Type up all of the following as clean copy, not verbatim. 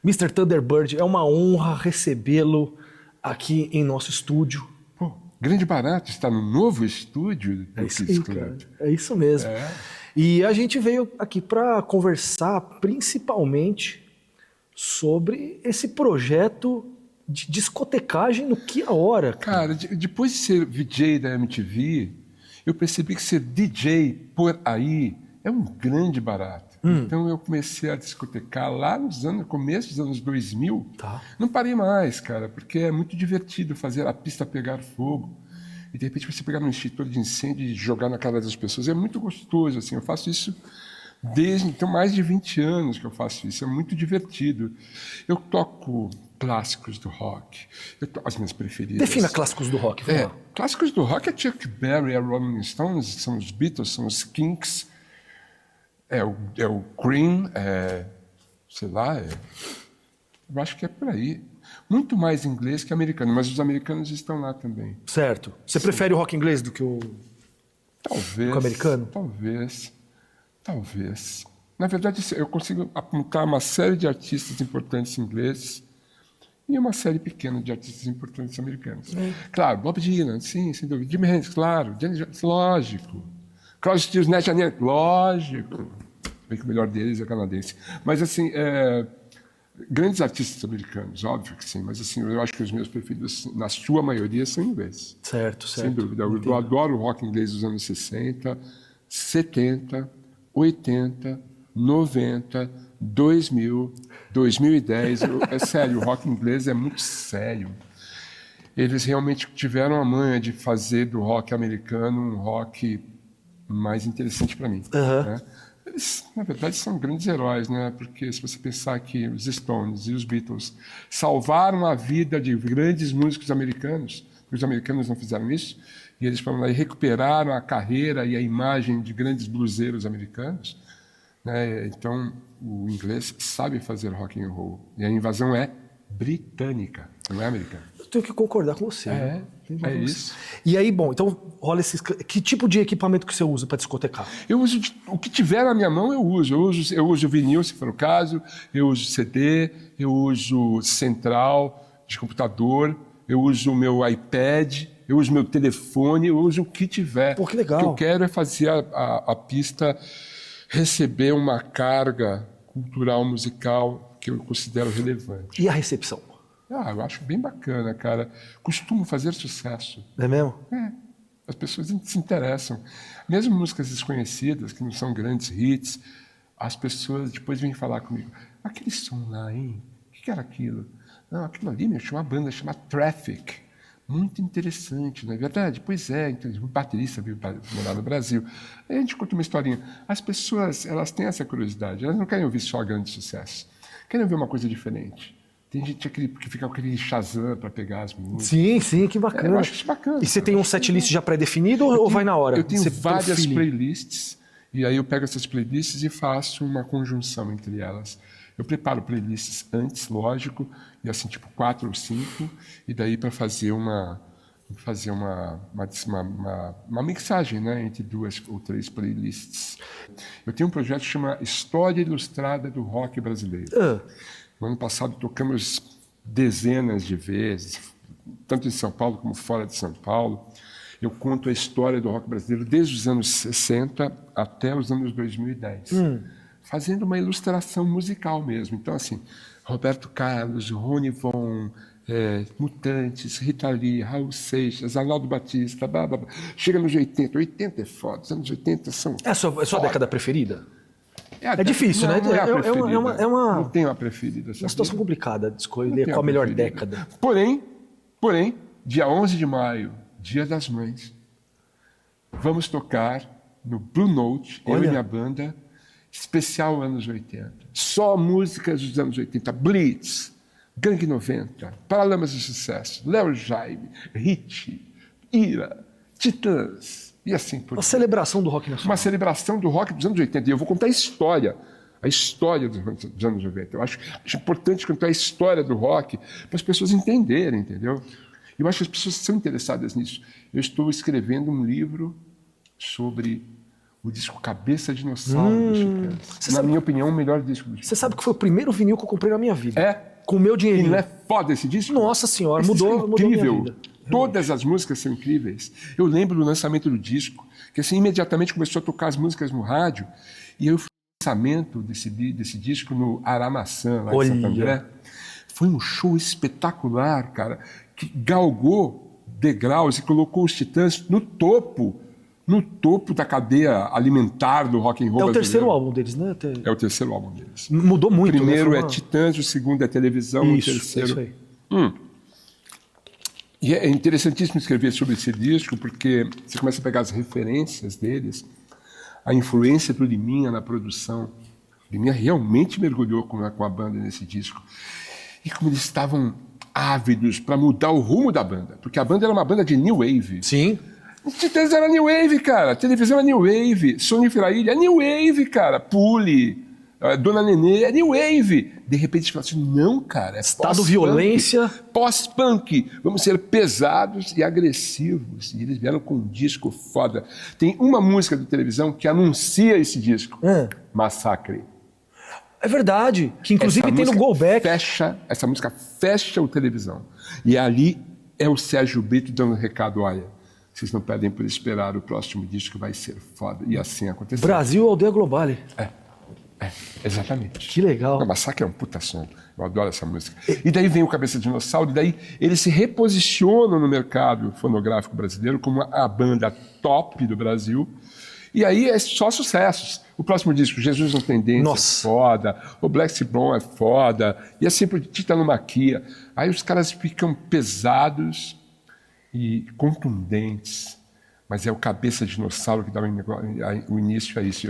Mr. Thunderbird, é uma honra recebê-lo aqui em nosso estúdio. Pô, grande barato estar no novo estúdio do Kids Club. Cara, é isso mesmo. E a gente veio aqui para conversar principalmente sobre esse projeto de discotecagem no Que a Hora. Cara, depois de ser VJ da MTV, eu percebi que ser DJ por aí é um grande barato. Então eu comecei a discotecar lá no começo dos anos 2000. Tá. Não parei mais, cara, porque é muito divertido fazer a pista pegar fogo. E de repente você pegar um extintor de incêndio e jogar na cara das pessoas. É muito gostoso, assim. Eu faço isso desde então, mais de 20 anos que eu faço isso. É muito divertido. Eu toco clássicos do rock. As minhas preferidas. Defina clássicos do rock. Vamos lá. Clássicos do rock é Chuck Berry, é Rolling Stones, são os Beatles, são os Kinks, é o Cream, sei lá, eu acho que é por aí. Muito mais inglês que americano, mas os americanos estão lá também. Certo. Você prefere o rock inglês do que o americano? Talvez. Na verdade, eu consigo apontar uma série de artistas importantes ingleses e uma série pequena de artistas importantes americanos. Claro, Bob Dylan, sim, sem dúvida. Jimi Hendrix, claro. Janis Joplin, lógico. Crosby, Stills, Nash & Young, lógico. Bem que o melhor deles é canadense. Mas, assim, grandes artistas americanos, óbvio que sim. Mas, assim, eu acho que os meus preferidos, na sua maioria, são ingleses. Certo. Sem dúvida. Eu adoro o rock inglês dos anos 60, 70, 80, 90, 2000, 2010. É sério, o rock inglês é muito sério. Eles realmente tiveram a manha de fazer do rock americano um rock mais interessante para mim. Né? Eles, na verdade, são grandes heróis, né? Porque se você pensar que os Stones e os Beatles salvaram a vida de grandes músicos americanos, porque os americanos não fizeram isso, e eles foram lá e recuperaram a carreira e a imagem de grandes bluseiros americanos, né? Então, o inglês sabe fazer rock and roll. E a invasão é britânica, não é americana. Eu tenho que concordar com você. É isso. E aí, bom, então rola esses... Que tipo de equipamento que você usa para discotecar? Eu uso o que tiver na minha mão, eu uso. Eu uso vinil, se for o caso, eu uso CD, eu uso central de computador, eu uso o meu iPad, eu uso meu telefone, eu uso o que tiver. Pô, que legal. O que eu quero é fazer a pista receber uma carga cultural, musical, que eu considero relevante. E a recepção? Eu acho bem bacana, cara. Costumo fazer sucesso. É mesmo? As pessoas se interessam. Mesmo músicas desconhecidas, que não são grandes hits, as pessoas depois vêm falar comigo. Aquele som lá, hein? O que era aquilo? Não, aquilo ali, meu, tinha uma banda chamada Traffic. Muito interessante, não é verdade? Pois é, então, um baterista veio morar no Brasil. Aí a gente conta uma historinha. As pessoas, elas têm essa curiosidade. Elas não querem ouvir só grandes sucessos. Querem ouvir uma coisa diferente. Tem gente que fica com aquele Shazam para pegar as músicas. Sim, que bacana. Eu acho isso bacana. E você tem um setlist já pré-definido ou vai na hora? Eu tenho Você várias playlists, e aí eu pego essas playlists e faço uma conjunção entre elas. Eu preparo playlists antes, lógico, e assim, tipo 4 ou 5, e daí para fazer uma mixagem, né, entre 2 ou 3 playlists. Eu tenho um projeto que chama História Ilustrada do Rock Brasileiro. No ano passado tocamos dezenas de vezes, tanto em São Paulo como fora de São Paulo. Eu conto a história do rock brasileiro desde os anos 60 até os anos 2010, fazendo uma ilustração musical mesmo. Então, assim, Roberto Carlos, Rony Von, Mutantes, Rita Lee, Raul Seixas, Arnaldo Batista, blá, blá, blá. Chega nos 80. 80 é foda, os anos 80 são... É a sua década preferida? É difícil, não, né? Não é a preferida. Não tenho a preferida. Uma situação complicada de escolher qual a melhor década. Porém, dia 11 de maio, Dia das Mães, vamos tocar no Blue Note, eu e minha banda, especial anos 80. Só músicas dos anos 80. Blitz, Gangue 90, Paralamas do Sucesso, Léo Jaime, Hit, Ira, Titãs. E assim por diante. Uma celebração do rock nacional. Uma celebração do rock dos anos 80. E eu vou contar a história dos anos 90. Eu acho importante contar a história do rock para as pessoas entenderem, entendeu? Eu acho que as pessoas são interessadas nisso. Eu estou escrevendo um livro sobre o disco Cabeça Dinossauro dos Titãs. Na minha opinião, o melhor disco do Titãs. Você sabe que foi o primeiro vinil que eu comprei na minha vida. É? Com o meu E dinheirinho. não é foda esse disco? Nossa senhora, Esse disco é mudou a minha incrível. vida. Todas as músicas são incríveis. Eu lembro do lançamento do disco, que assim, imediatamente começou a tocar as músicas no rádio, e eu fui no lançamento desse disco no Aramaçã, lá em Santo André. Foi um show espetacular, cara, que galgou degraus e colocou os Titãs no topo da cadeia alimentar do rock and roll É o brasileiro. terceiro álbum deles, né? É o terceiro álbum deles. Mudou muito. O primeiro né? é Titãs, o segundo é Televisão, Isso, o terceiro... isso aí. E é interessantíssimo escrever sobre esse disco, porque você começa a pegar as referências deles, a influência do Liminha na produção. Liminha realmente mergulhou com a banda nesse disco. E como eles estavam ávidos para mudar o rumo da banda, porque a banda era uma banda de New Wave. Sim. Os Titãs era New Wave, cara. A televisão é New Wave. Sônia Firailha é New Wave, cara. Pule, Dona Nenê é New Wave. De repente eles falam assim, não, cara, é Estado violência. Pós-punk. Vamos ser pesados e agressivos. E eles vieram com um disco foda. Tem uma música da televisão que anuncia esse disco. Massacre. É verdade. Que inclusive Essa tem no música Go Back. Essa música fecha o televisão. E ali é o Sérgio Brito dando um recado, olha, vocês não pedem por esperar, o próximo disco vai ser foda. E assim aconteceu. Brasil, Aldeia Global. Exatamente. Que legal. O Massacre é um puta som. Eu adoro essa música. E daí vem o Cabeça de Dinossauro, e daí eles se reposicionam no mercado fonográfico brasileiro como a banda top do Brasil. E aí é só sucessos. O próximo disco, Jesus Não Tem Dentes, é foda. O Black Cibron é foda. E assim por Titanomaquia. Aí os caras ficam pesados e contundentes. Mas é o Cabeça de Dinossauro que dá o início a isso.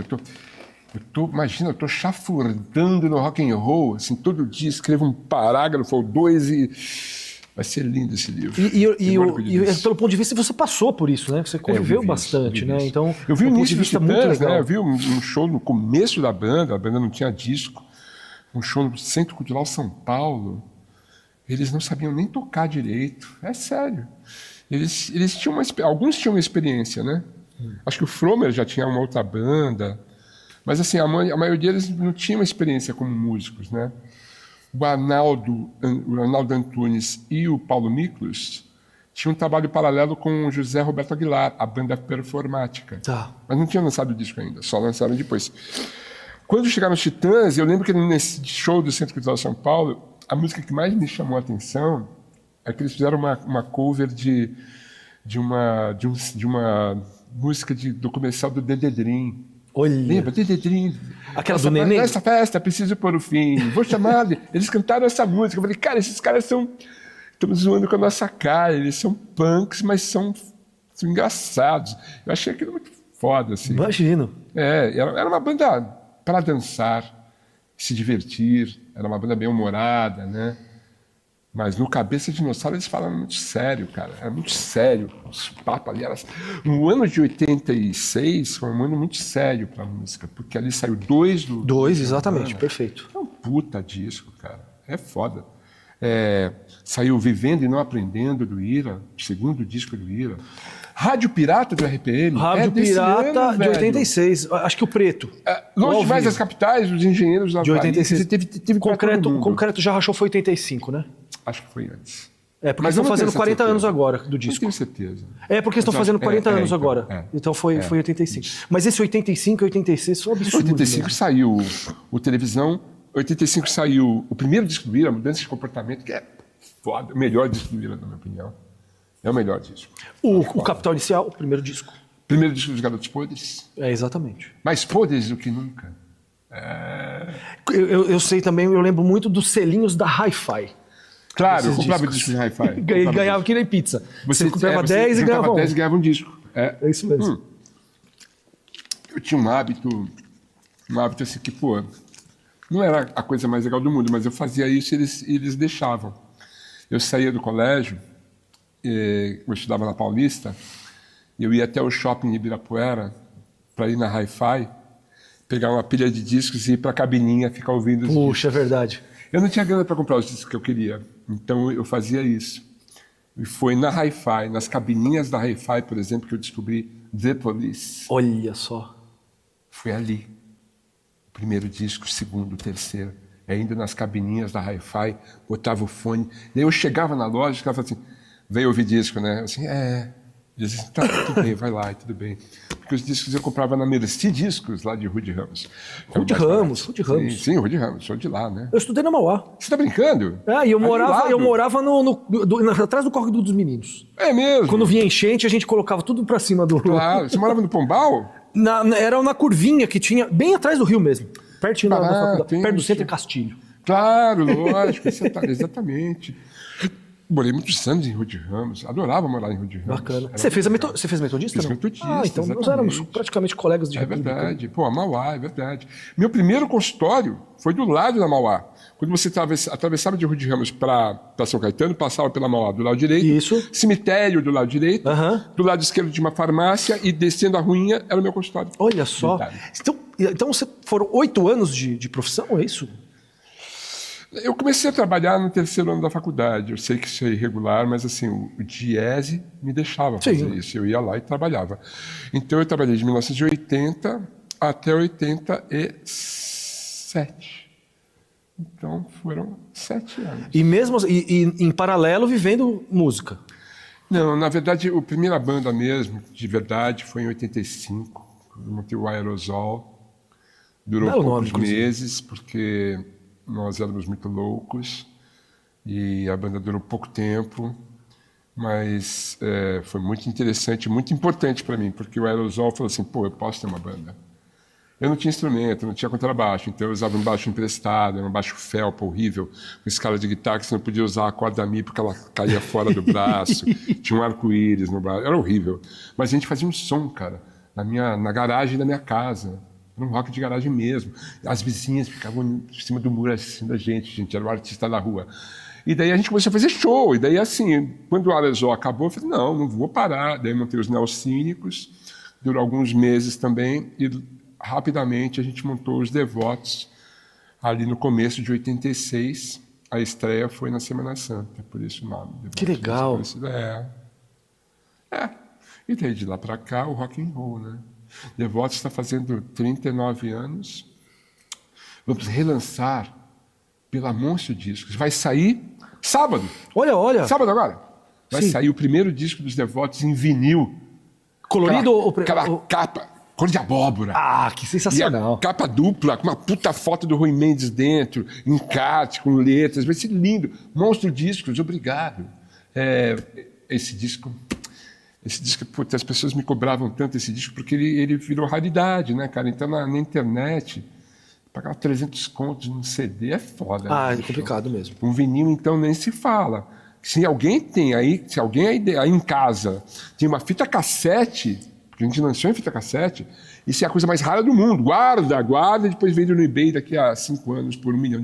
Imagina, eu tô chafurdando no rock and roll, assim, todo dia escrevo um parágrafo ou dois e vai ser lindo esse livro. E pelo ponto de vista, você passou por isso, né? Você conviveu bastante, né? Então, eu vi o início dos Titãs, muito legal. né? Eu vi um show no começo da banda, a banda não tinha disco, um show no Centro Cultural São Paulo. Eles não sabiam nem tocar direito, é sério. Eles tinham alguns tinham uma experiência, né? Acho que o Fromer já tinha uma outra banda. Mas assim, a maioria deles não tinha uma experiência como músicos, né? O Arnaldo Antunes e o Paulo Miklos tinham um trabalho paralelo com o José Roberto Aguilar, a banda Performática. Tá. Mas não tinham lançado o disco ainda, só lançaram depois. Quando chegaram os Titãs, eu lembro que nesse show do Centro Cultural São Paulo, a música que mais me chamou a atenção é que eles fizeram uma cover de uma música do comercial do Dededrim. Olha. Lembra? Dededrim. Aquela do Neném? Nessa festa, preciso pôr o fim. Vou chamar. Eles cantaram essa música. Eu falei, cara, esses caras estão zoando com a nossa cara. Eles são punks, mas são engraçados. Eu achei aquilo muito foda, assim. Imagino. Era uma banda para dançar, se divertir. Era uma banda bem humorada, né? Mas no Cabeça de Dinossauro eles falaram muito sério, cara. Era muito sério. Os papos ali. No ano de 86 foi um ano muito sério pra música, porque ali saiu dois exatamente, perfeito. É um puta disco, cara. É foda. Saiu Vivendo e Não Aprendendo, do Ira, o segundo disco do Ira. Rádio Pirata do RPM. Rádio Pirata de 86. Acho que o preto. Longe demais das capitais, os engenheiros lá de 86. Teve concreto já rachou foi 85, né? Acho que foi antes. Porque estão fazendo 40 anos agora do disco. Não tenho certeza. Porque estão fazendo 40 anos agora. Então foi 85. Mas esse 85 e 86 foi absurdo. Em 85 saiu o Televisão, 85 saiu o primeiro disco do Ira, Mudança de Comportamento, que é foda, o melhor disco do Ira, na minha opinião. É o melhor disco. O Capital Inicial, o primeiro disco. Primeiro disco dos Garotos Podres. Exatamente. Mais podres do que nunca. Eu sei também, eu lembro muito dos selinhos da Hi-Fi. Claro, eu comprava disco de Hi-Fi. Ganhava que nem pizza. Você comprava 10 e ganhava 10 e ganhava um disco. É isso mesmo. Eu tinha um hábito assim que, não era a coisa mais legal do mundo, mas eu fazia isso e eles deixavam. Eu saía do colégio, eu estudava na Paulista, e eu ia até o shopping em Ibirapuera para ir na Hi-Fi, pegar uma pilha de discos e ir para a cabininha ficar ouvindo os discos. Puxa, é verdade. Eu não tinha grana para comprar os discos que eu queria, então eu fazia isso. E foi na Hi-Fi, nas cabininhas da Hi-Fi, por exemplo, que eu descobri The Police. Olha só. Foi ali. O primeiro disco, o segundo, o terceiro. Indo nas cabininhas da Hi-Fi, botava o fone. Daí eu chegava na loja e ficava assim, veio ouvir disco, né? Eu assim, dizia assim, tá, tudo bem, vai lá, tudo bem. Porque os discos eu comprava na Merci Discos, lá de Rude Ramos. Rude Ramos. Sim, Rude Ramos, sou de lá, né? Eu estudei na Mauá. Você tá brincando? E eu morava atrás do Córrego dos Meninos. É mesmo? Quando vinha enchente, a gente colocava tudo pra cima do... Claro, você morava no Pombal? Era na curvinha que tinha, bem atrás do rio mesmo. Pertinho da faculdade, perto do isso. Centro e Castilho. Claro, lógico, exatamente. Morei muitos anos em Rude Ramos, adorava morar em Rude Ramos. Bacana. Você fez metodista? Fiz não? metodista, então exatamente. nós éramos praticamente colegas de É república. verdade. Pô, a Mauá, é verdade. Meu primeiro consultório foi do lado da Mauá. Quando você atravessava de Rude Ramos para São Caetano, passava pela Mauá do lado direito. Isso. Cemitério do lado direito. Do lado esquerdo de uma farmácia e descendo a ruinha era o meu consultório. Olha só. Então você foram 8 anos de profissão, é isso? Eu comecei a trabalhar no terceiro ano da faculdade. Eu sei que isso é irregular, mas assim, o Diese me deixava fazer isso. Eu ia lá e trabalhava. Então eu trabalhei de 1980 até 87. Então foram 7 anos. E mesmo em paralelo vivendo música? Não, na verdade, a primeira banda mesmo, de verdade, foi em 85. Eu montei o Aerosol. Durou poucos meses, porque nós éramos muito loucos e a banda durou pouco tempo, mas foi muito interessante, muito importante para mim, porque o Aerosol falou assim, pô, eu posso ter uma banda. Eu não tinha instrumento, não tinha contrabaixo, então eu usava um baixo emprestado, era um baixo felpa horrível, com escala de guitarra que você não podia usar a corda Mi porque ela caía fora do braço, tinha um arco-íris no braço, era horrível. Mas a gente fazia um som, cara, na garagem da minha casa. Era um rock de garagem mesmo. As vizinhas ficavam em cima do muro assistindo a gente era o artista da rua. E daí a gente começou a fazer show. E daí, assim, quando o Aerosol acabou, eu falei, não vou parar. Daí montei os Neocínicos, durou alguns meses também, e rapidamente a gente montou os Devotos, ali no começo de 86. A estreia foi na Semana Santa, por isso o nome. Devotos. Que legal. E daí de lá para cá, o rock and roll, né? Devotos está fazendo 39 anos. Vamos relançar pela Monstro Discos. Vai sair sábado. Olha. Sábado agora. Vai sair o primeiro disco dos Devotos em vinil. Colorido? Aquela capa, cor de abóbora. Ah, que sensacional. E a capa dupla, com uma puta foto do Rui Mendes dentro, encarte, com letras. Vai ser lindo. Monstro Discos, obrigado. Esse disco, putz, as pessoas me cobravam tanto esse disco porque ele virou raridade, né, cara? Então, na internet, pagar 300 contos num CD é foda. É complicado mesmo. Um vinil, então, nem se fala. Se alguém aí em casa tem uma fita cassete, porque a gente lançou em fita cassete, isso é a coisa mais rara do mundo. Guarda, e depois vende no eBay daqui a 5 anos por $1 milhão.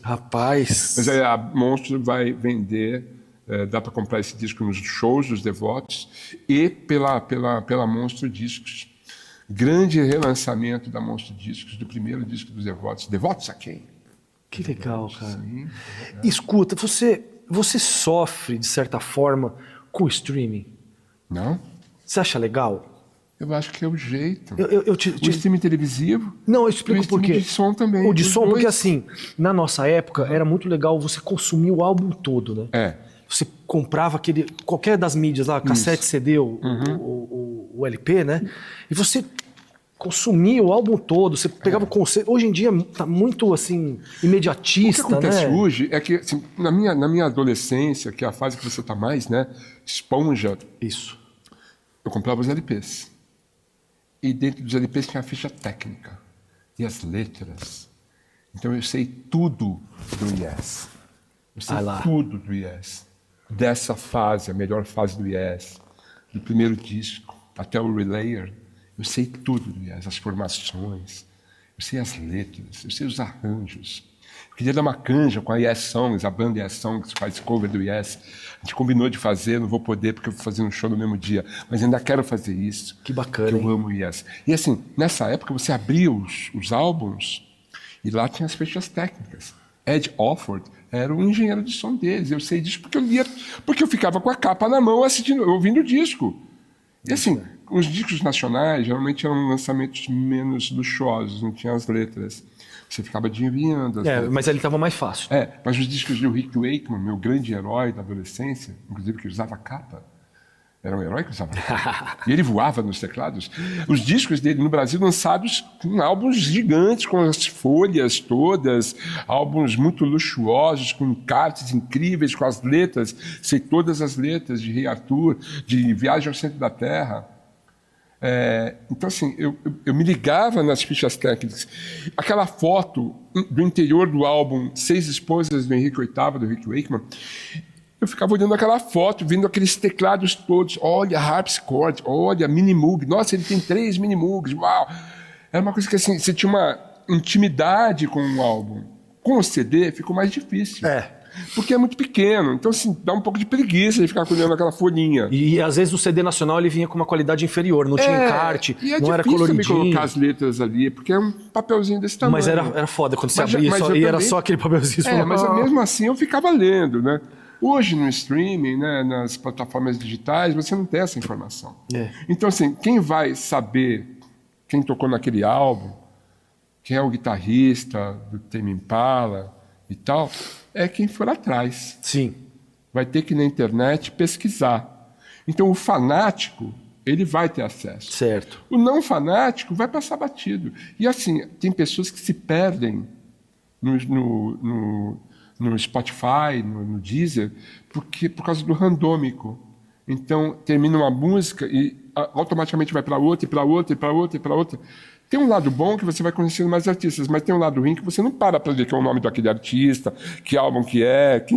Rapaz! Mas aí a Monstro vai vender... dá para comprar esse disco nos shows dos Devotos e pela Monstro Discos. Grande relançamento da Monstro Discos, do primeiro disco dos Devotos. Devotos a quem? Que legal, cara. Sim, escuta, você sofre, de certa forma, com o streaming? Não? Você acha legal? Eu acho que é o jeito. O streaming televisivo. Não, eu explico por quê. O de som também. O de som, porque assim, na nossa época, era muito legal você consumir o álbum todo, né? Você comprava qualquer das mídias lá, cassete, CD, o LP, né? E você consumia o álbum todo, você pegava o conceito. Hoje em dia tá muito assim, imediatista, né? O que acontece hoje é que assim, na minha adolescência, que é a fase que você tá mais, né? Esponja. Isso. Eu comprava os LPs. E dentro dos LPs tinha a ficha técnica. E as letras. Então eu sei tudo do Yes. Eu sei tudo do Yes. Dessa fase, a melhor fase do Yes, do primeiro disco até o Relayer, eu sei tudo do Yes, as formações, eu sei as letras, eu sei os arranjos. Eu queria dar uma canja com a Yes Songs, a banda Yes Songs faz cover do Yes. A gente combinou de fazer, não vou poder porque eu vou fazer um show no mesmo dia, mas ainda quero fazer isso. Que bacana, que eu amo o Yes. E assim, nessa época você abria os álbuns e lá tinha as fichas técnicas. Ed Offord era o engenheiro de som deles. Eu sei disso porque eu lia, porque eu ficava com a capa na mão ouvindo o disco. E assim, os discos nacionais geralmente eram lançamentos menos luxuosos, não tinha as letras. Você ficava adivinhando as letras. Mas ele estava mais fácil. Mas os discos do Rick Wakeman, meu grande herói da adolescência, inclusive que usava capa, era um herói que usava capa, e ele voava nos teclados. Os discos dele no Brasil lançados com álbuns gigantes, com as folhas todas, álbuns muito luxuosos, com encartes incríveis, com as letras, sei todas as letras de Rei Arthur, de Viagem ao Centro da Terra. Então, assim, eu me ligava nas fichas técnicas. Aquela foto do interior do álbum Seis Esposas do Henrique VIII, do Rick Wakeman, eu ficava olhando aquela foto, vendo aqueles teclados todos. Olha, harpsichord, olha, Minimoog. Nossa, ele tem 3 Minimoogs, uau! Era uma coisa que, assim, você tinha uma intimidade com o álbum. Com o CD, ficou mais difícil. Porque é muito pequeno, então assim, dá um pouco de preguiça de ficar olhando aquela folhinha. E às vezes o CD nacional ele vinha com uma qualidade inferior, não tinha encarte, não era coloridinho. É difícil colocar as letras ali, porque é um papelzinho desse tamanho. Mas era foda quando você abria e era só aquele papelzinho. Mas mesmo assim eu ficava lendo, né? Hoje no streaming, né, nas plataformas digitais, você não tem essa informação. Então assim, quem vai saber quem tocou naquele álbum, quem é o guitarrista do Tame Impala e tal, é quem for atrás. Sim. Vai ter que ir na internet pesquisar. Então o fanático, ele vai ter acesso. Certo. O não fanático vai passar batido. E assim, tem pessoas que se perdem no Spotify, no Deezer, por causa do randômico. Então termina uma música e automaticamente vai para outra, e para outra, e para outra, e para outra. Tem um lado bom que você vai conhecendo mais artistas, mas tem um lado ruim que você não para ver que é o nome daquele artista, que álbum que é, de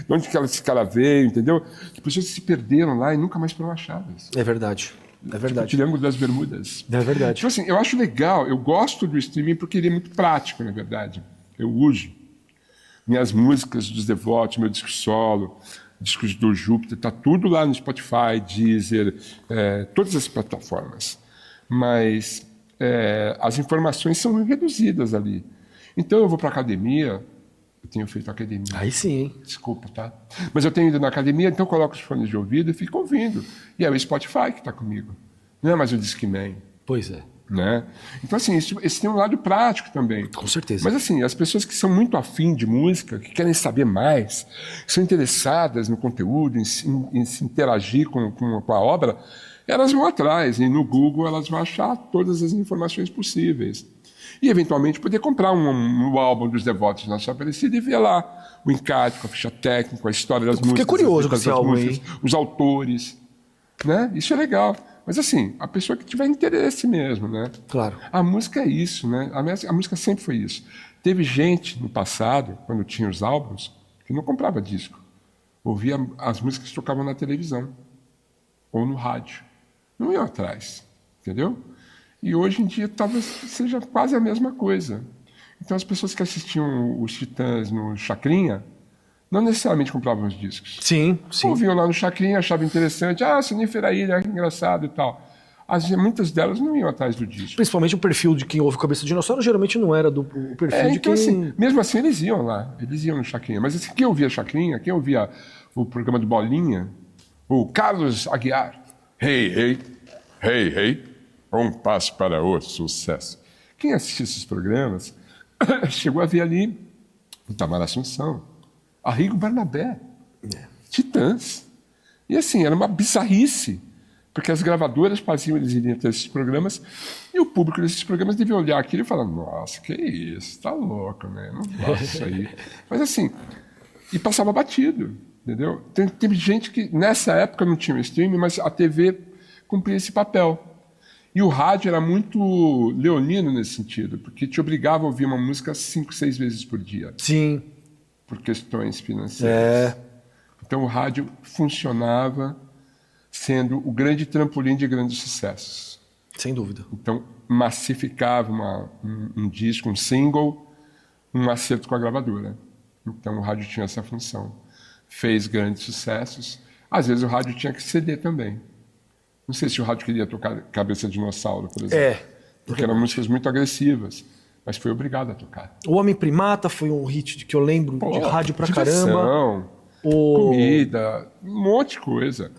onde que esse cara veio, entendeu? As pessoas se perderam lá e nunca mais foram achadas. É verdade. É verdade. Tipo o Triângulo das Bermudas. É verdade. Então, assim, eu acho legal, eu gosto do streaming porque ele é muito prático, na verdade. Eu uso minhas músicas dos Devotos, meu disco solo, discos do Júpiter, tá tudo lá no Spotify, Deezer, todas as plataformas. Mas as informações são reduzidas ali. Então eu vou para a academia, eu tenho feito academia. Aí sim. Desculpa, tá? Mas eu tenho ido na academia, então eu coloco os fones de ouvido e fico ouvindo. E é o Spotify que está comigo. Não é mais o Discman. Pois é. Né? Então, assim, esse tem um lado prático também. Com certeza. Mas, assim, as pessoas que são muito afim de música, que querem saber mais, que são interessadas no conteúdo, em se interagir com a obra, elas vão atrás. E no Google elas vão achar todas as informações possíveis. E, eventualmente, poder comprar um álbum dos Devotos na sua Aparecida e ver lá o encarte, com a ficha técnica, a história das músicas. Fiquei curioso com esse álbum aí. Os autores. Né? Isso é legal. Mas assim, a pessoa que tiver interesse mesmo, né? Claro. A música é isso, né? A música sempre foi isso. Teve gente no passado, quando tinha os álbuns, que não comprava disco. Ouvia as músicas que tocavam na televisão ou no rádio. Não iam atrás, entendeu? E hoje em dia talvez seja quase a mesma coisa. Então as pessoas que assistiam os Titãs no Chacrinha não necessariamente compravam os discos. Sim, sim. Ouviam lá no Chacrinha, achavam interessante. Sinífera Ilha, engraçado e tal. Muitas delas não iam atrás do disco. Principalmente o perfil de quem ouve Cabeça de Dinossauro geralmente não era o perfil de então, quem... assim, mesmo assim eles iam lá, eles iam no Chacrinha. Mas assim, quem ouvia Chacrinha, quem ouvia o programa do Bolinha, o Carlos Aguiar, hey, um passo para o sucesso. Quem assistia esses programas chegou a ver ali o Tamar Assunção, Arrigo Barnabé, Titãs. E assim, era uma bizarrice, porque as gravadoras faziam eles irem até esses programas e o público desses programas devia olhar aquilo e falar, nossa, que isso, tá louco, né? Não gosto disso aí. Mas assim, e passava batido, entendeu? Teve gente que nessa época não tinha streaming, mas a TV cumpria esse papel. E o rádio era muito leonino nesse sentido, porque te obrigava a ouvir uma música 5, 6 vezes por dia. Sim. Por questões financeiras. Então o rádio funcionava sendo o grande trampolim de grandes sucessos. Sem dúvida. Então massificava um disco, um single, um acerto com a gravadora. Então o rádio tinha essa função. Fez grandes sucessos. Às vezes o rádio tinha que ceder também. Não sei se o rádio queria tocar Cabeça de Dinossauro, por exemplo. Porque eram músicas muito agressivas. Mas foi obrigado a tocar. O Homem Primata foi um hit que eu lembro de rádio pra caramba. Comida, um monte de coisa.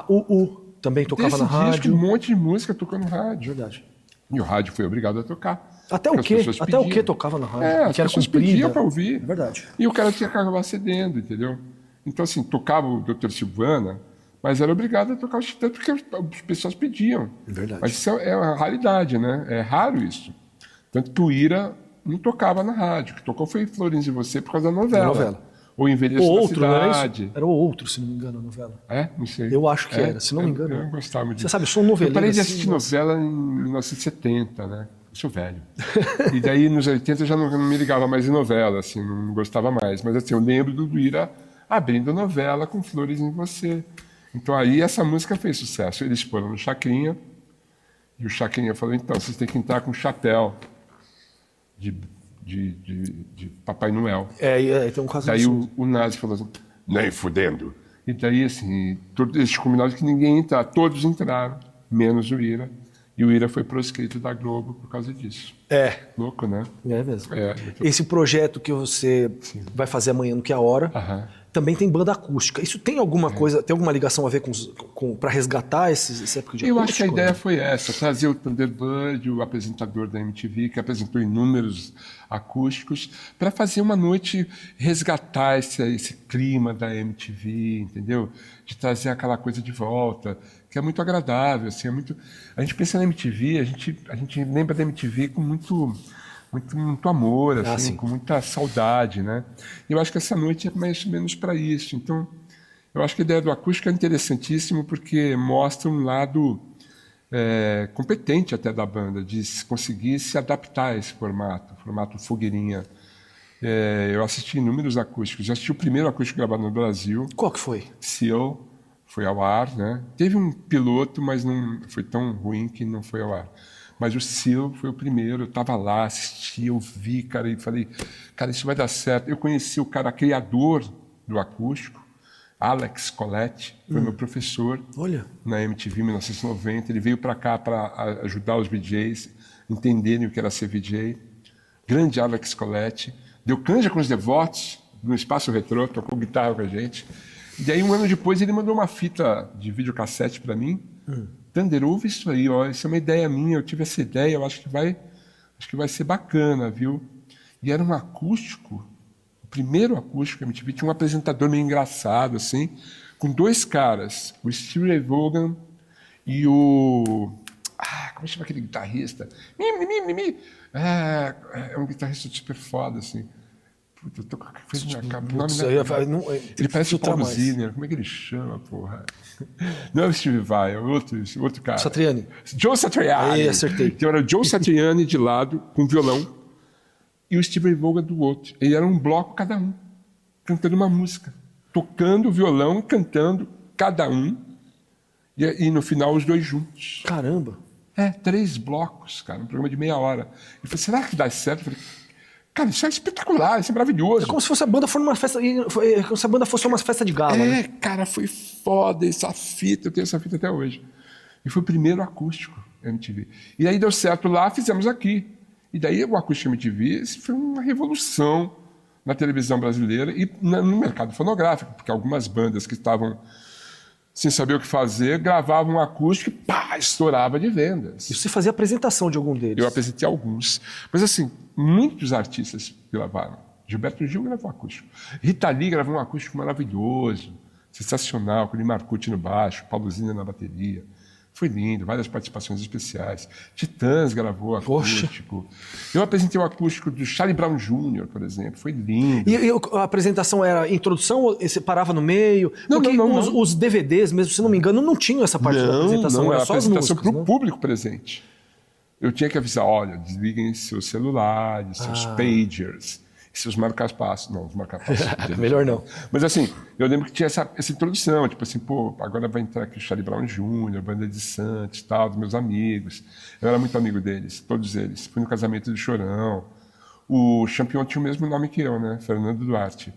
O Também tocava na disco, rádio. Um monte de música tocou no rádio. Verdade. E o rádio foi obrigado a tocar. Até o quê? Até o quê tocava na rádio? As pessoas pediam para ouvir. É verdade. E o cara tinha que acabar cedendo, entendeu? Então, assim, tocava o Dr. Silvana, mas era obrigado a tocar os Titãs porque as pessoas pediam. É verdade. Mas isso é uma raridade, né? É raro isso. Tanto que o Ira não tocava na rádio. O que tocou foi Florins e Você por causa da novela. Ou Envelheço na Cidade. Era o Outro, se não me engano, a novela. Não sei. Eu acho que era, se não me engano. Eu gostava muito. Você sabe, eu sou um noveleiro. Eu parei de assistir novela em 1970, né? Eu sou velho. E daí, nos 80, eu já não me ligava mais em novela, assim, não gostava mais. Mas, assim, eu lembro do Ira abrindo novela com Flores em Você. Então, aí, essa música fez sucesso. Eles foram no Chacrinha, e o Chacrinha falou, então, vocês têm que entrar com chapéu de Papai Noel. Então, quase daí o Nazi falou assim, nem fudendo. E daí, assim, todos eles combinaram que ninguém ia entrar. Todos entraram, menos o Ira. E o Ira foi proscrito da Globo por causa disso. Louco, né? É mesmo. Esse projeto que você vai fazer amanhã no Que é a Hora, também tem banda acústica. Isso tem alguma coisa, tem alguma ligação a ver com para resgatar essa época de acústica? Eu acho que a ideia foi essa, trazer o Thunderbird, o apresentador da MTV, que apresentou inúmeros acústicos, para fazer uma noite resgatar esse clima da MTV, entendeu? De trazer aquela coisa de volta, que é muito agradável, assim, a gente pensa na MTV, a gente lembra da MTV com muito amor, assim, com muita saudade, né? Eu acho que essa noite é mais ou menos para isso. Então, eu acho que a ideia do acústico é interessantíssimo porque mostra um lado competente até da banda, de conseguir se adaptar a esse formato fogueirinha. Eu assisti inúmeros acústicos. Já assisti o primeiro acústico gravado no Brasil. Qual que foi? Seal, foi ao ar, né? Teve um piloto, mas não foi tão ruim que não foi ao ar. Mas o Seal foi o primeiro, eu estava lá, assisti, eu vi, cara, e falei, cara, isso vai dar certo. Eu conheci o cara criador do acústico, Alex Coletti, foi meu professor na MTV em 1990. Ele veio para cá para ajudar os VJs entenderem o que era ser VJ. Grande Alex Coletti. Deu canja com os Devotos no Espaço Retrô, tocou guitarra com a gente. E aí, um ano depois, ele mandou uma fita de videocassete para mim. Thunder, ouve isso aí, ó, isso é uma ideia minha, eu tive essa ideia, eu acho que vai ser bacana, viu? E era um acústico, o primeiro acústico que a MTV tinha um apresentador meio engraçado, assim, com dois caras, o Steve Ray Vaughan e o... como chama aquele guitarrista? É um guitarrista super foda, assim. Puta, eu tô com a coisa na cabeça. Ele parece o Paul Ziner. Como é que ele chama, porra? Não é o Steve Vai, é outro cara. Satriani. Joe Satriani. Aí, acertei. Então era o Joe Satriani de lado, com violão, e o Steve Vaughan do outro. E era um bloco cada um, cantando uma música. Tocando o violão e cantando cada um. E no final os dois juntos. Caramba. 3 blocos, cara, um programa de meia hora. E falei, será que dá certo? Eu falei, cara, isso é espetacular, isso é maravilhoso. É como se fosse a banda fosse uma festa, como se a banda fosse uma festa de gala, né? Cara, foi foda essa fita, eu tenho essa fita até hoje. E foi o primeiro acústico MTV. E aí deu certo lá, fizemos aqui. E daí o acústico MTV foi uma revolução na televisão brasileira e no mercado fonográfico, porque algumas bandas que estavam sem saber o que fazer, gravavam um acústico e pá, estourava de vendas. E você fazia apresentação de algum deles? Eu apresentei alguns. Mas assim, muitos artistas gravaram. Gilberto Gil gravou um acústico. Rita Lee gravou um acústico maravilhoso, sensacional, com o Marcucci no baixo, Paulo Zina na bateria. Foi lindo, várias participações especiais. Titãs gravou acústico. Poxa. Eu apresentei o acústico do Charlie Brown Jr., por exemplo. Foi lindo. E a apresentação era introdução ou você parava no meio? Não, porque não. Os DVDs, mesmo se não me engano, não tinham essa parte da apresentação. Não, era só a apresentação para o público presente. Eu tinha que avisar, olha, desliguem seus celulares, seus pagers, seus marca-passos. Não, os marca-passos. Melhor não. Mas assim, eu lembro que tinha essa introdução, tipo assim, pô, agora vai entrar aqui o Charlie Brown Jr., Banda de Santos, tal, dos meus amigos. Eu era muito amigo deles, todos eles. Fui no casamento do Chorão. O Champion tinha o mesmo nome que eu, né? Fernando Duarte.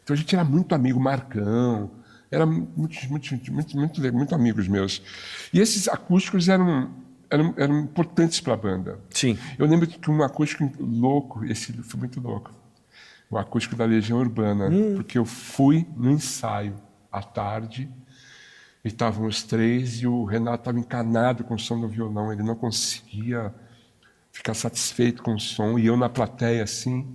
Então a gente era muito amigo, Marcão. Era muito amigos meus. E esses acústicos eram importantes para a banda. Sim. Eu lembro que um acústico louco, esse foi muito louco. O acústico da Legião Urbana, porque eu fui no ensaio à tarde E estavam os três e o Renato estava encanado com o som do violão. Ele não conseguia ficar satisfeito com o som. E eu na plateia, assim,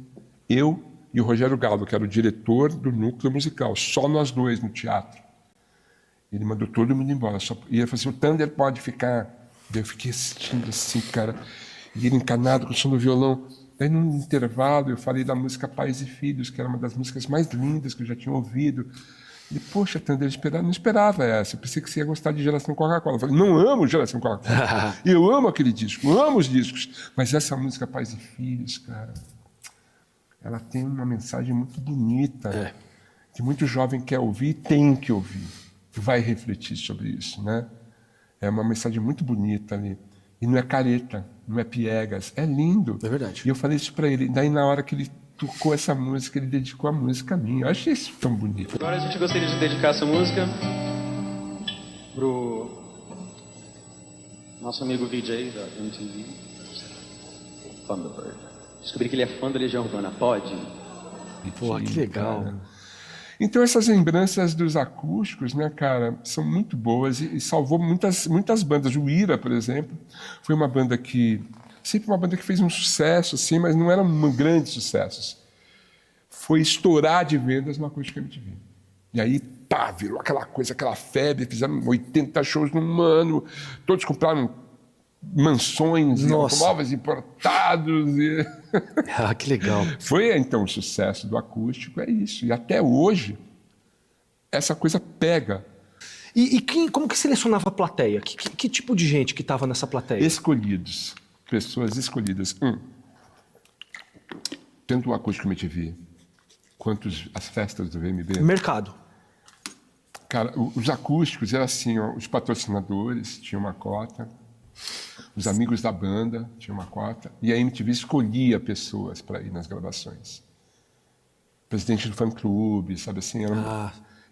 eu e o Rogério Galo, que era o diretor do núcleo musical, só nós dois no teatro. Ele mandou todo mundo embora. E ele falou assim, o Thunder pode ficar. Daí eu fiquei assistindo assim, cara. E ele encanado com o som do violão. Daí, num intervalo, eu falei da música Pais e Filhos, que era uma das músicas mais lindas que eu já tinha ouvido. Ele, poxa, Thunder, eu não esperava essa. Eu pensei que você ia gostar de Geração Coca-Cola. Eu falei, não amo Geração Coca-Cola. Eu amo aquele disco, eu amo os discos. Mas essa música Pais e Filhos, cara, ela tem uma mensagem muito bonita, que muito jovem quer ouvir e tem que ouvir. E vai refletir sobre isso, né? É uma mensagem muito bonita ali. E não é careta, não é piegas, é lindo. É verdade. E eu falei isso para ele. Daí, na hora que ele tocou essa música, ele dedicou a música a mim. Eu achei isso tão bonito. Agora a gente gostaria de dedicar essa música pro nosso amigo VJ da MTV, Thunderbird. Descobri que ele é fã da Legião Urbana. Pode? Pô, que legal. Cara. Então essas lembranças dos acústicos, né, cara, são muito boas e salvou muitas bandas. O Ira, por exemplo, foi uma banda que sempre uma banda que fez um sucesso, assim, mas não eram grandes sucessos. Foi estourar de vendas no Acústica MTV. E aí, pá, virou aquela coisa, aquela febre, fizeram 80 shows num ano, todos compraram mansões e automóveis importados. E... Ah, que legal. Foi, então, o sucesso do acústico, é isso. E até hoje, essa coisa pega. E como que selecionava a plateia? Que tipo de gente que estava nessa plateia? Escolhidos. Pessoas escolhidas. Tanto o Acústico MTV, quanto as festas do VMB. Mercado. Cara, os acústicos eram assim, ó, os patrocinadores tinham uma cota, os amigos da banda tinham uma cota, e a MTV escolhia pessoas para ir nas gravações. Presidente do fã-clube, sabe assim?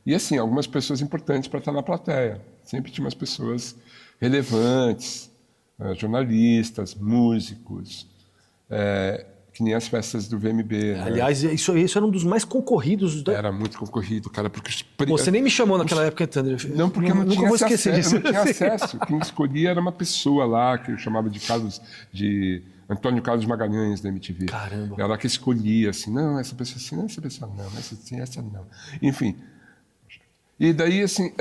E assim, algumas pessoas importantes para estar na plateia. Sempre tinha umas pessoas relevantes, jornalistas, músicos, que nem as festas do VMB. Aliás, né? isso era um dos mais concorridos. Era muito concorrido, cara. Porque você nem me chamou naquela época, Thunder. Não, porque eu não tinha vou esquecer disso. Eu não tinha acesso. Quem escolhia era uma pessoa lá, que eu chamava de Antônio Carlos Magalhães, da MTV. Caramba. Ela que escolhia, assim, não, essa pessoa assim, não, essa pessoa não, essa sim, essa não. Enfim. E daí, assim,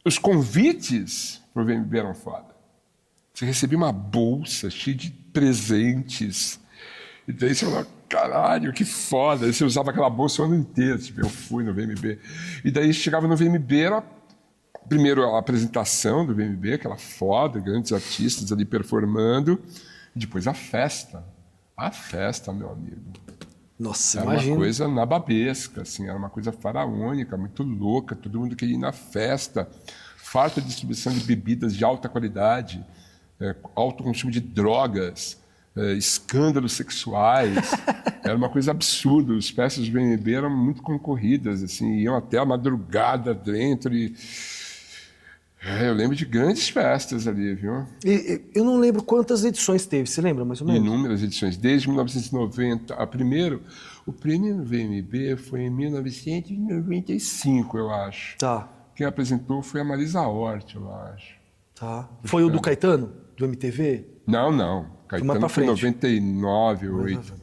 os convites para o VMB eram foda. Você recebia uma bolsa cheia de presentes. E daí você falava, caralho, que foda. E você usava aquela bolsa o ano inteiro. Tipo, eu fui no VMB. E daí chegava no VMB, era primeiro a apresentação do VMB, aquela foda, grandes artistas ali performando. E depois a festa. A festa, meu amigo. Nossa, era imagina. Uma coisa nababesca, assim, era uma coisa faraônica, muito louca. Todo mundo queria ir na festa. Farta distribuição de bebidas de alta qualidade. Alto consumo de drogas, escândalos sexuais, era uma coisa absurda. As festas do VMB eram muito concorridas, assim, iam até a madrugada dentro. Eu lembro de grandes festas ali, viu? Eu não lembro quantas edições teve, você lembra mais ou menos? Inúmeras edições, desde 1990. O prêmio no VMB foi em 1995, eu acho. Tá. Quem apresentou foi a Marisa Hort, eu acho. Tá. Foi o do Caetano? Do MTV? Não. Caetano foi em 99, 8.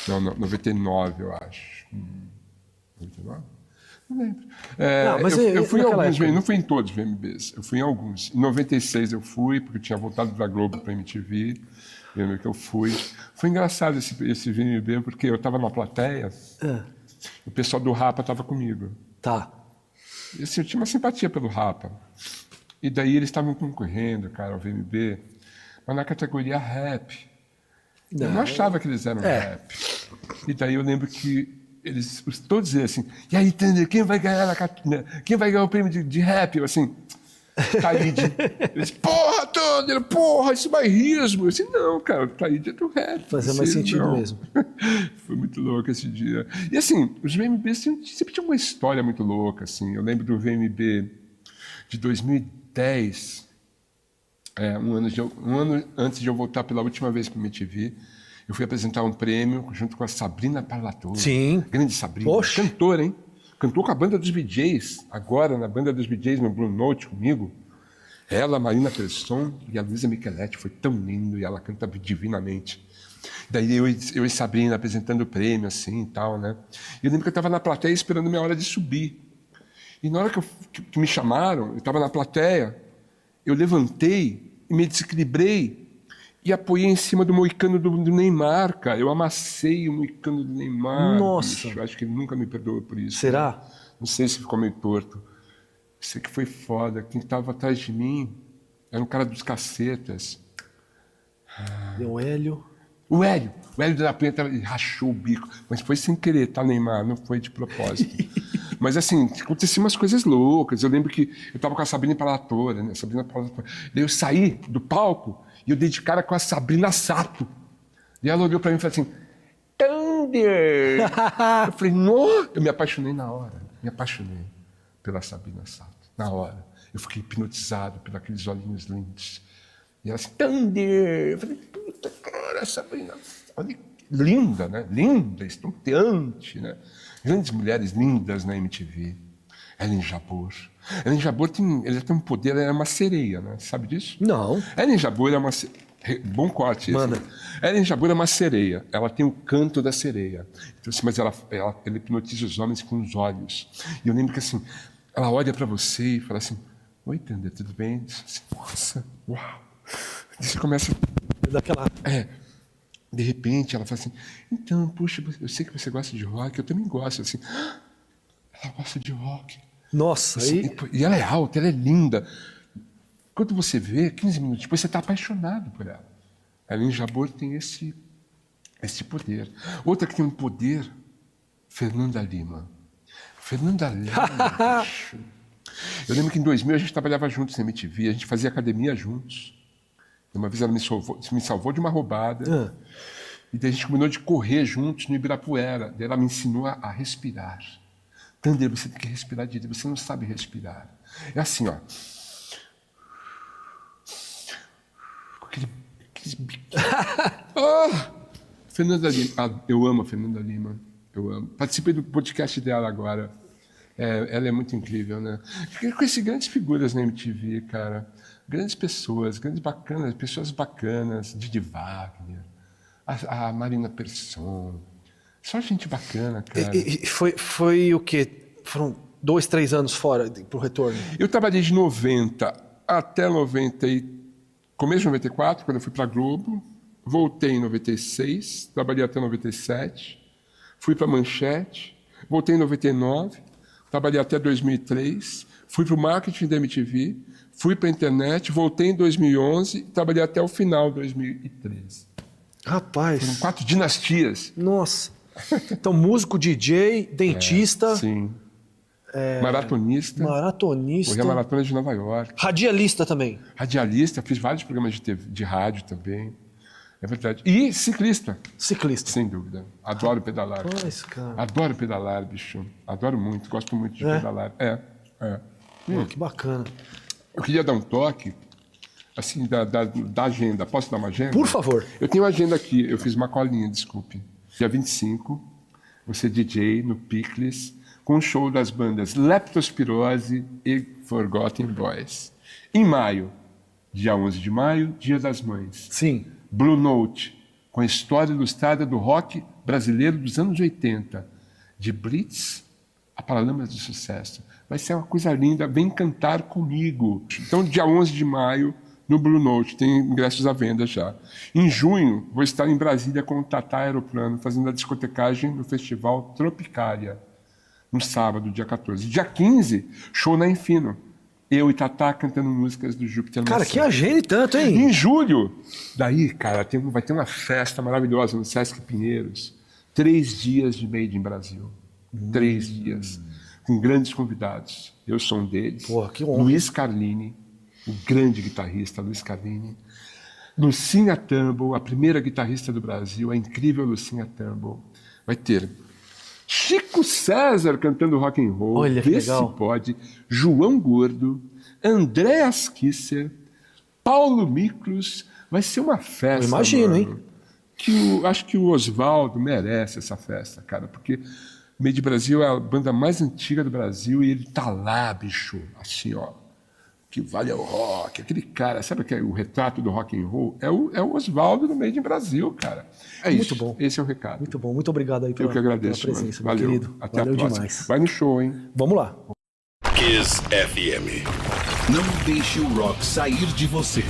Não, 99, eu acho. 99? Não lembro. Mas eu fui em alguns, época, não fui em todos os VMBs, eu fui em alguns. Em 96 eu fui, porque eu tinha voltado da Globo para a MTV. Lembro que eu fui. Foi engraçado esse VMB, porque eu estava na plateia, o pessoal do Rapa estava comigo. Tá. E, assim, eu tinha uma simpatia pelo Rapa. E daí eles estavam concorrendo, cara, ao VMB, mas na categoria rap. Eu não achava que eles eram rap. E daí eu lembro que eles todos diziam assim, e aí, Thunder, quem vai ganhar o prêmio de rap? Eu assim, Taíde. Eles, porra, Thunder, porra, isso é bairrismo. Eu disse, não, cara, o Taíde é do rap. Fazia mais sentido mesmo. Foi muito louco esse dia. E assim, os VMBs sempre tinham uma história muito louca, assim. Eu lembro do VMB de 2010, um ano antes de eu voltar pela última vez para o MTV, eu fui apresentar um prêmio junto com a Sabrina Parlatore. Sim. Grande Sabrina. Poxa. Cantora, hein? cantou com a banda dos BJs, agora na banda dos BJs, no Blue Note comigo. Ela, a Marina Persson e a Luísa Micheletti, foi tão lindo e ela canta divinamente. Daí eu e Sabrina apresentando o prêmio, assim e tal, né? E eu lembro que eu estava na plateia esperando a minha hora de subir. E na hora que me chamaram, eu estava na plateia, eu levantei e me desequilibrei e apoiei em cima do moicano do Neymar, cara. Eu amassei o moicano do Neymar. Nossa! Bicho. Acho que ele nunca me perdoou por isso. Será? Né? Não sei se ficou meio torto. Sei que foi foda. Quem estava atrás de mim era um cara dos cacetas. Deu Hélio. O Hélio de la Penha rachou o bico. Mas foi sem querer, tá, Neymar? Não foi de propósito. Mas assim, aconteciam umas coisas loucas. Eu lembro que eu estava com a Sabrina Palatora, né? Daí eu saí do palco e eu dei de cara com a Sabrina Sato. E ela olhou para mim e falou assim, Thunder! Eu falei, não! Eu me apaixonei na hora. Me apaixonei pela Sabrina Sato. Na hora. Eu fiquei hipnotizado por aqueles olhinhos lindos. E ela assim, Thunder! Eu falei, puta, cara, Sabrina, olha, linda, né? Linda, estonteante, né? Grandes mulheres lindas na MTV. Ellen Jabbour. Ellen Jabbour tem um poder, ela é uma sereia, né? Sabe disso? Não. Ellen Jabbour é uma bom corte. Manda. Esse. Ellen Jabbour é uma sereia. Ela tem o canto da sereia. Então, assim, mas ela hipnotiza os homens com os olhos. E eu lembro que assim, ela olha para você e fala assim, oi, Thunder, tudo bem? Assim, nossa, uau. E você começa... Daquela... De repente, ela fala assim, então, puxa, eu sei que você gosta de rock, eu também gosto, assim. Ela gosta de rock. Nossa, assim, aí... E ela é alta, ela é linda. Quando você vê, 15 minutos depois, você está apaixonado por ela. A Ellen Jabbour tem esse poder. Outra que tem um poder, Fernanda Lima. Fernanda Lima, bicho. Eu lembro que em 2000 a gente trabalhava juntos na MTV, a gente fazia academia juntos. Uma vez ela me salvou de uma roubada. E daí a gente combinou de correr juntos no Ibirapuera. Daí ela me ensinou a respirar. Thunder, você tem que respirar direito. Você não sabe respirar. É assim, ó. Com aqueles biquinhos. Fernanda Lima. Eu amo a Fernanda Lima. Eu amo. Participei do podcast dela agora. Ela é muito incrível, né? Eu conheci grandes figuras na MTV, cara. Grandes pessoas, pessoas bacanas, Didi Wagner, a Marina Persson. Só gente bacana, cara. E foi o quê? Foram 2, 3 anos fora pro retorno? Eu trabalhei de 90 até 90 começo de 94, quando eu fui para Globo. Voltei em 96, trabalhei até 97. Fui para Manchete, voltei em 99, trabalhei até 2003. Fui para o marketing da MTV, fui para a internet, voltei em 2011 e trabalhei até o final de 2013. Rapaz. Foram 4 dinastias. Nossa. Então, músico, DJ, dentista. Sim. Maratonista. Corri a maratona de Nova York. Radialista também. Radialista, fiz vários programas de rádio também. É verdade. E ciclista. Ciclista. Sem dúvida. Adoro pedalar. Rapaz, cara. Adoro pedalar, bicho. Adoro muito, gosto muito de pedalar. Que bacana. Eu queria dar um toque, assim, da agenda. Posso dar uma agenda? Por favor. Eu tenho uma agenda aqui, eu fiz uma colinha, desculpe. Dia 25, você DJ no Pickles, com um show das bandas Leptospirose e Forgotten Boys. Em maio, dia 11 de maio, Dia das Mães. Sim. Blue Note, com a história ilustrada do rock brasileiro dos anos 80, de Blitz a Paralamas do Sucesso. Vai ser uma coisa linda, vem cantar comigo. Então, dia 11 de maio, no Blue Note, tem ingressos à venda já. Em junho, vou estar em Brasília com o Tatá Aeroplano, fazendo a discotecagem no Festival Tropicália, no sábado, dia 14. Dia 15, show na Infino. Eu e Tatá cantando músicas do Júpiter. Cara, que agenda e tanto, hein? Em julho, daí, cara, vai ter uma festa maravilhosa no Sesc Pinheiros. 3 dias de Made in Brasil. 3 dias. Com grandes convidados. Eu sou um deles. Porra, que honra. Luiz Carlini, o grande guitarrista Luiz Carlini. Lucinha Tambo, a primeira guitarrista do Brasil, a incrível Lucinha Tambo. Vai ter Chico César cantando rock and roll. Olha, que Vê legal. se pode. João Gordo, Andréas Kisser, Paulo Miklos. Vai ser uma festa. Eu imagino, mano, hein? Acho que o Oswaldo merece essa festa, cara, porque Made in Brasil é a banda mais antiga do Brasil e ele tá lá, bicho, assim, ó. Que vale é o rock, aquele cara, sabe que é o retrato do rock and roll? É o Oswaldo do Made in Brasil, cara. É Muito isso. bom. Esse é o recado. Muito bom. Muito obrigado aí Eu que agradeço, pela presença, mano. meu Valeu. querido. Até Valeu a próxima. demais. Vai no show, hein? Vamos lá. Kiss FM. Não deixe o rock sair de você.